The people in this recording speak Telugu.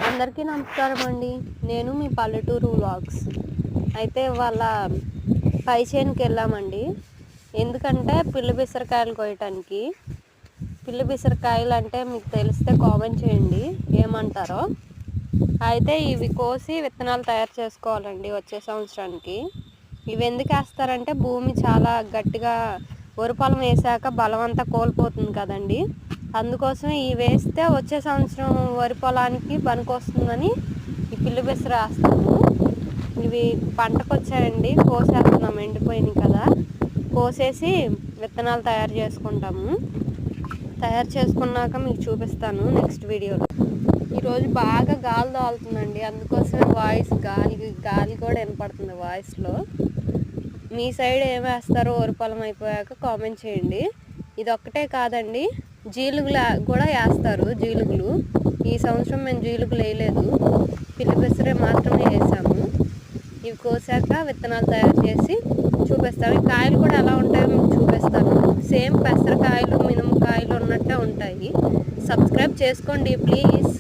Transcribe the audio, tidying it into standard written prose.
అందరికీ నమస్కారం అండి. నేను మీ పల్లెటూరు వ్లాగ్స్. అయితే వాళ్ళ పై చేనుకి వెళ్ళామండి. ఎందుకంటే పిల్లి బిసరకాయలు కోయటానికి. పిల్లి బిసరకాయలు అంటే మీకు తెలిస్తే కామెంట్ చేయండి ఏమంటారో. అయితే ఇవి కోసి విత్తనాలు తయారు చేసుకోవాలండి వచ్చే సంవత్సరానికి. ఇవి ఎందుకు వేస్తారంటే భూమి చాలా గట్టిగా వరి పొలం వేసాక బలం అంతా కోల్పోతుంది కదండి. అందుకోసం ఇవి వేస్తే వచ్చే సంవత్సరం వరి పొలానికి పనికొస్తుందని ఈ పిల్లి బిసర వేస్తాము. ఇవి పంటకు వచ్చాయండి, కోసేస్తున్నాం, ఎండిపోయినాయి కదా. కోసేసి విత్తనాలు తయారు చేసుకుంటాము. తయారు చేసుకున్నాక మీకు చూపిస్తాను నెక్స్ట్ వీడియోలో. ఈరోజు బాగా గాలి తోలుతుందండి, అందుకోసమే వాయిస్ గాలి కూడా వినపడుతుంది వాయిస్లో. మీ సైడ్ ఏం వేస్తారో వరి పొలం అయిపోయాక కామెంట్ చేయండి. ఇది ఒక్కటే కాదండి, జీలుగులు కూడా వేస్తారు. జీలుగులు ఈ సంవత్సరం మేము జీలుగులు వేయలేదు, పిల్లి పెసరే మాత్రమే వేసాము. ఇవి కోసాక విత్తనాలు తయారు చేసి చూపిస్తాము. ఈ కాయలు కూడా ఎలా ఉంటాయో మీకు చూపిస్తాను. సేమ్ పెసరకాయలు మినుముకాయలు ఉన్నట్టే ఉంటాయి. సబ్స్క్రైబ్ చేసుకోండి ప్లీజ్.